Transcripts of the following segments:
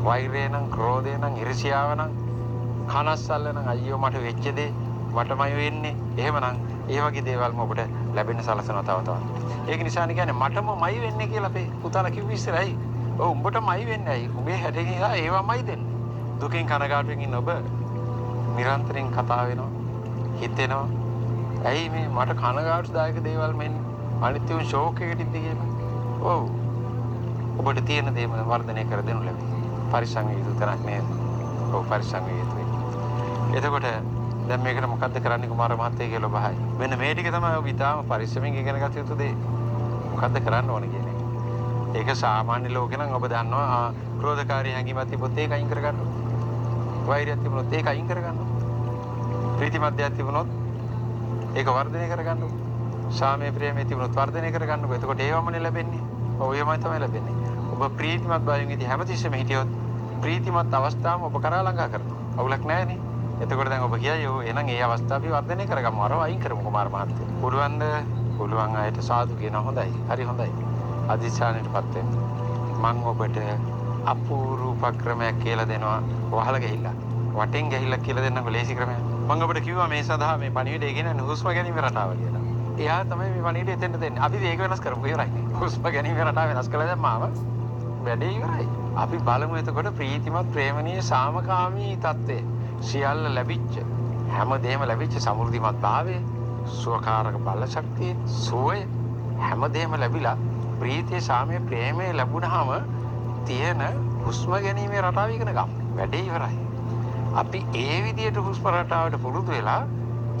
වෛරය නම්, ක්‍රෝධය නම්, ඊර්ෂ්‍යාව නම්, කනස්සල්ල නම් අයියෝ මට වෙච්ච දේ මටමයි වෙන්නේ. එහෙමනම් ඒ වගේ දේවල්ම ඔබට ලැබෙන්න සලසනවා තව තවත්. ඒක නිසානේ කියන්නේ මටමයි වෙන්නේ කියලා අපේ පුතාලා කිව්ව ඉස්සරයි. ඔව් උඹටමයි වෙන්නේ. ඇයි? උඹේ හැටේ නිසා ඒවමයි දෙන්නේ. දුකින් කනගාටුවෙන් ඉන්න ඔබ නිරන්තරයෙන් කතා වෙනවා, හිතෙනවා. ඇයි මේ මට කනගාටුදායක දේවල් මෙන්නේ? අනිත් ඒවා ෂෝක් එකකට ඉද්දි කියලා. ඔව්. ඔබට තියෙන දේම වර්ධනය කර දෙනු ලැබේ. පරිසං යුතු තරක් නේද? ඔව් පරිසං යුතුයි. එතකොට දැන් මේකට මොකද්ද කරන්නේ කුමාර මහත්තයා කියලා ඔබ අහයි. මෙන්න මේ ටික තමයි ඔබ ඊටාම පරිස්සමෙන් ඉගෙන ගත යුතු දේ. මොකද්ද කරන්න ඕන කියන්නේ. ඒක සාමාන්‍ය ලෝකේ නම් ඔබ දන්නවා ක්‍රෝධකාරී හැඟීමක් තිබොත් ඒක අයින් කරගන්න ඕන. වෛරයක් තිබුණොත් ඒක අයින් කරගන්න ඕන. ප්‍රීති මධ්‍යයක් තිබුණොත් ඒක වර්ධනය කරගන්න ඕන. සාමයේ ප්‍රේමයේ තිබුණොත් වර්ධනය කරගන්න ඕන. එතකොට ඒවමනේ ලැබෙන්නේ. ඔව් ඒවමයි තමයි ලැබෙන්නේ. ඔබ ප්‍රීතිමත් භාවයෙන් ඉති හැමතිස්සෙම හිටියොත් ප්‍රීතිමත් අවස්ථාවම ඔබ කරා ළඟා කරනවා. අවුලක් නැහැනේ. එතකොට දැන් ඔබ කියයි ඔව් එහෙනම් ඒ අවස්ථාව අපි වර්ධනය කරගමු. අරව අයින් කරමු කුමාර මහත්තයා. පුළුවන් අයට සාදු කියන හොඳයි. හරි හොඳයි. අධිෂ්ඨානෙටපත් වෙන්න. මම ඔබට අපූර්ව උපක්‍රමයක් කියලා දෙනවා. වහල ගිහිල්ලා. වටෙන් ගිහිල්ලා කියලා දෙන්නකො ලේසි ක්‍රමයක්. මම ඔබට කිව්වා මේ සඳහා මේ පණිවිඩය කියන්නේ හුස්ම ගැනීම රටාව කියලා. එයා තමයි මේ පණිවිඩය එතෙන්ට දෙන්නේ. අපි වේග වෙනස් කරමු ඉවරයි. හුස්ම ගැනීම රටාව වෙනස් කළා දැම්මාම වැඩේ ඉවරයි. අපි බලමු එතකොට ප්‍රීතිමත් ප්‍රේමණීය සාමකාමී තත්ත්වය. සියල්ල ලැබිච්ච හැමදේම ලැබිච්ච සමෘද්ධිමත් භාවය, සුවකාරක බල ශක්තිය, සෝය හැමදේම ලැබිලා ප්‍රීතිය, සාමය, ප්‍රේමය ලැබුණාම තියෙන හුස්ම ගැනීමේ රටාව ඉගෙන ගමු. වැඩේ ඉවරයි. අපි ඒ විදියට හුස්ම රටාවට පුරුදු වෙලා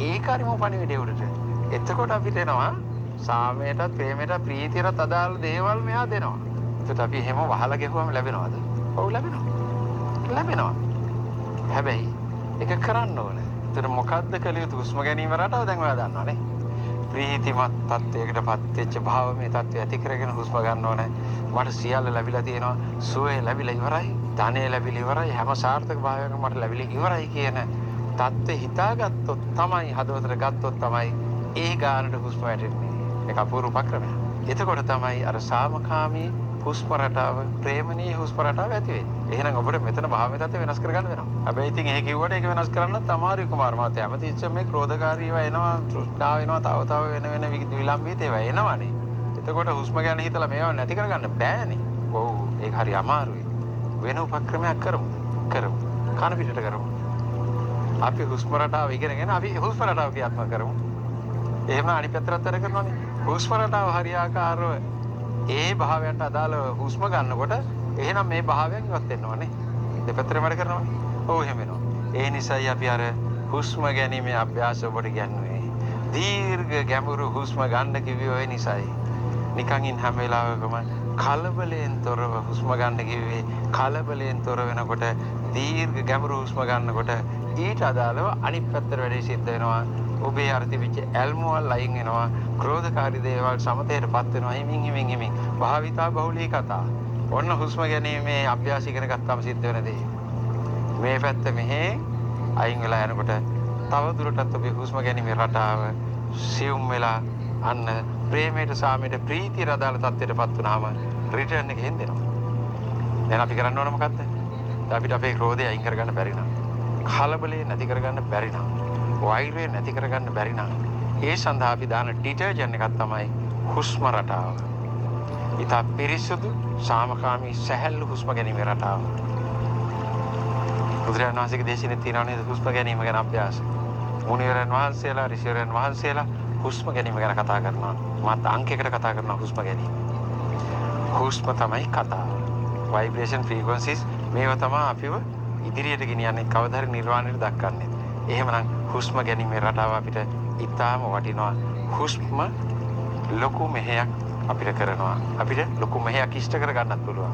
ඒකාරිම පණිවිඩය උඩට. එතකොට අපිට එනවා සාමයටත්, ප්‍රේමයටත්, ප්‍රීතියටත් අදාළ දේවල් මෙයා දෙනවා. ඒකට අපි හැම වහලා ගෙහුවම ලැබෙනවද? ඔව් ලැබෙනවා. ලැබෙනවා. හැබැයි ඒක කරන්න ඕනේ. ඒතර මොකද්ද කළ යුතු හුස්ම ගැනීම රටාව දැන් ඔයා දන්නවනේ. ප්‍රීතිමත් තත්වයකටපත් වෙච්ච භාවමය තත්වය ඇති කරගෙන හුස්ම ගන්න ඕනේ. මට සියල්ල ලැබිලා තියෙනවා. සුවය ලැබිලා ඉවරයි. ධනෙ ලැබිලා ඉවරයි. හැම සාර්ථක භාවයකම මට ලැබිලා ඉවරයි කියන තත්ත්වෙ හිතාගත්තොත් තමයි, හදවතට ගත්තොත් තමයි ඒ ගානට හුස්ම වැටෙන්නේ. ඒක අපූර්ව උපක්‍රමයක්. එතකොට තමයි අර සාමකාමී හුස්ම රටාව, ප්‍රේමණීය හුස්ම රටාව ඇති වෙන්නේ. එහෙනම් ඔබට මෙතන භාවය තත්ත්වය වෙනස් කරගන්න වෙනවා. හැබැයි ඉතින් එහෙ කිව්වට ඒක වෙනස් කරන්නත් අමාරුයි කුමාර මහත්තයා. හැමතිස්සෙම මේ ක්‍රෝධකාරීව එනවා, තෘෂ්ණාව එනවා, තව වෙන විලම්භීත ඒවා එනවනේ. එතකොට හුස්ම ගැන හිතලා මේවා නැති කරගන්න බෑනේ. ඔව් ඒක හරි අමාරුයි. වෙන උපක්‍රමයක් කරමු. කන පිටට කරමු. අපි හුස්ම රටාව ඉගෙනගෙන අපි හුස්ම රටාව ක්‍රියාත්මක කරමු. එහෙම අනිත් පැත්තට වැඩ කරනවානේ. හුස්ම රටාව හරියාකාරව ඒ භාවයට අදාළ හුස්ම ගන්නකොට එහෙනම් මේ භාවයෙන් ඉවත් වෙන්න ඕනේ. දෙපැත්තටම වැඩ කරනවා. ඔව් එහෙම වෙනවා. ඒ නිසායි අපි අර හුස්ම ගැනීමේ අභ්‍යාස ඔබට ගන්නුවේ. දීර්ඝ ගැඹුරු හුස්ම ගන්න කිව්වේ ඔය නිසායි. නිකන් ඉන්න හැම වෙලාවකම කලබලයෙන් තොරව හුස්ම ගන්න කිව්වේ. කලබලයෙන් තොර වෙනකොට දීර්ඝ ගැඹුරු හුස්ම ගන්නකොට ඊට අදාළව අනිත් පැත්තට වැඩේ සිද්ධ වෙනවා. ඔබේ අර තිබිච්ච ඇල්මවල් අයින් වෙනවා. ක්‍රෝධකාරී දේවල් සමතේටපත් වෙනවා. හිමින් භාවිතා බහුලී කතා. ඔන්න හුස්ම ගැනීමේ අභ්‍යාස ඉගෙන ගත්තාම සිද්ධ වෙන දේ. මේ පැත්ත මෙහෙ අයින් වෙලා යනකොට තව දුරටත් ඔබේ හුස්ම ගැනීමේ රටාව සියුම් වෙලා අන්න ප්‍රේමයට, සාමයට, ප්‍රීතියට අදාළ තත්ත්වයටපත් වුනහම රිටර්න් එක හෙන්දෙනවා. දැන් අපි කරන්න ඕන මොකද්ද? අපිට අපේ ක්‍රෝධය අයින් කරගන්න බැරි නම්, කලබලය නැති කරගන්න බැරි නම්, වෛරය නැති කරගන්න බැරි නම්, ඒ සඳහා අපි දාන ඩිටර්ජන්ට් එකක් තමයි හුස්ම රටාව. ඉතා පිරිසුදු, සාමකාමී, සැහැල්ලු හුස්ම ගැනීමේ රටාව. බුදුරජාණන් වහන්සේගේ දේශනේ තියෙනවා නේද හුස්ම ගැනීම ගැන අභ්‍යාස. මුනිවරයන් වහන්සේලා, ඍෂිවරයන් වහන්සේලා හුස්ම ගැනීම ගැන කතා කරනවා. මාත් අංකයකට කතා කරනවා හුස්ම ගැනීම. හුස්ම තමයි කතාව. ভাইබ්‍රේෂන්, ෆ්‍රීකවන්සිස් මේවා තමයි අපිව ඉදිරියට ගෙනියන්නේ, කවදා හරි නිර්වාණයට දක්වන්නේ. එහෙමනම් හුස්ම ගැනීමේ රටාව අපිට ඉතාම වටිනවා. හුස්ම ලොකු මෙහෙයක් අපිට කරනවා. අපිට ලොකු මෙහෙයක් ඉෂ්ට කර ගන්නත් පුළුවන්.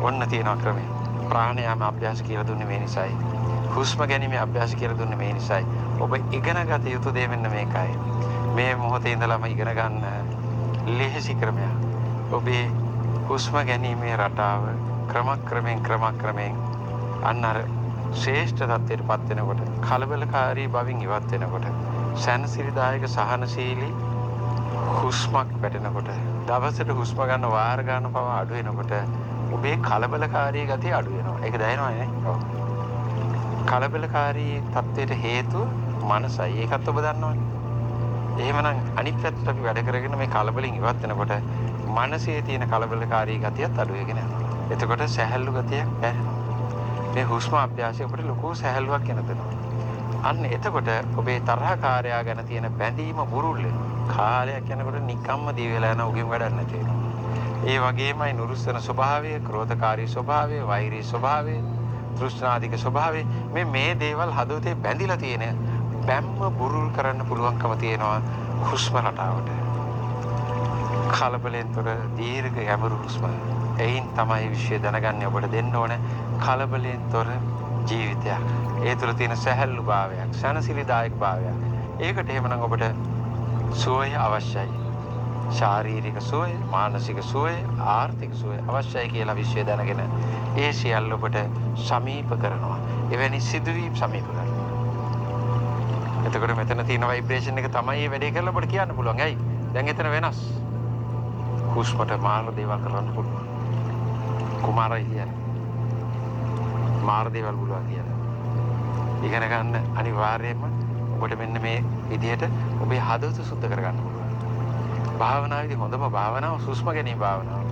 ඔන්න තියෙනවා ක්‍රමය. ප්‍රාණයාම අභ්‍යාස කියලා දුන්නේ මේ නිසායි. හුස්ම ගැනීමේ අභ්‍යාස කියලා දුන්නේ මේ නිසායි. ඔබ ඉගෙන ගත යුතු දේ මෙන්න මේකයි. මේ මොහොතේ ඉඳලාම ඉගෙන ගන්න ලෙහෙසි ක්‍රමයක්. ඔබේ හුස්ම ගැනීමේ රටාව ක්‍රමක්‍රමයෙන් අන්න අර ශ්‍රේෂ්ඨ තත්ත්වයටපත් වෙනකොට, කලබලකාරී බවින් ඉවත් වෙනකොට, සැනසිරිදායක සහනශීලී හුස්මක් වැටෙනකොට, දවසට හුස්ම ගන්න වාර ගන්න පවා අඩු වෙනකොට ඔබේ කලබලකාරී ගතිය අඩු වෙනවා. ඒක දැනෙනවනේ. ඔව්. කලබලකාරී තත්ත්වයට හේතුව මනසයි. ඒකත් ඔබ දන්නවනේ. එහෙමනම් අනිත් පැත්තට අපි වැඩ කරගෙන මේ කලබලෙන් ඉවත් වෙනකොට මනසේ තියෙන කලබලකාරී ගතියත් අඩු වෙගෙන යනවා. එතකොට සැහැල්ලු ගතියක් ඇහෙනවා. මේ හුස්ම අභ්‍යාසය අපිට ලොකු සැහැල්ලුවක් එන දෙනවා. අන්න එතකොට ඔබේ තරහකාරයා ගැන තියෙන බැඳීම බුරුල් වෙනවා. කාලයක් යනකොට නිකම්ම දී වෙලා යන උගෙන් වැඩක් නැති වෙනවා. ඒ වගේමයි නුරුස්සන ස්වභාවය, ක්‍රෝධකාරී ස්වභාවය, වෛරී ස්වභාවය, තෘෂ්ණාධික ස්වභාවය මේ දේවල් හදවතේ බැඳිලා තියෙන බැම්ම බුරුල් කරන්න පුළුවන්කම තියෙනවා හුස්ම රටාවට. කලබලෙන් තොර දීර්ඝ ගැඹුරු හුස්ම. එයින් තමයි විශ්වය දැනගන්නේ ඔබට දෙන්න ඕන කලබලෙන් තොර ජීවිතයක්. ඒ තුළ තියෙන සැහැල්ලු භාවයක්, සනසිලිදායක භාවයක්. ඒකට එහෙමනම් ඔබට සුවය අවශ්‍යයි. ශාරීරික සුවය, මානසික සුවය, ආර්ථික සුවය අවශ්‍යයි කියලා විශ්වය දැනගෙන ඒ සියල්ල ඔබට සමීප කරනවා. එවැනි සිදුවීම් සමීප කරනවා. එතකොට මෙතන තියෙන ভাইබ්‍රේෂන් එක තමයි මේ වැඩේ කරලා ඔබට කියන්න පුළුවන්. ඇයි? දැන් එතන වෙනස්. හුස්මට මාර දේවල් කරන්න පුළුවන්. කුමාරයි කියන්නේ. මාර දේවල් පුළුවන් කියලා. ඉගෙන ගන්න අනිවාර්යයෙන්ම ඔබට මෙන්න මේ විදිහට ඔබේ හදවත සුද්ධ කරගන්න පුළුවන්. භාවනාවේදී හොඳම භාවනාව හුස්ම ගැනීම භාවනාව.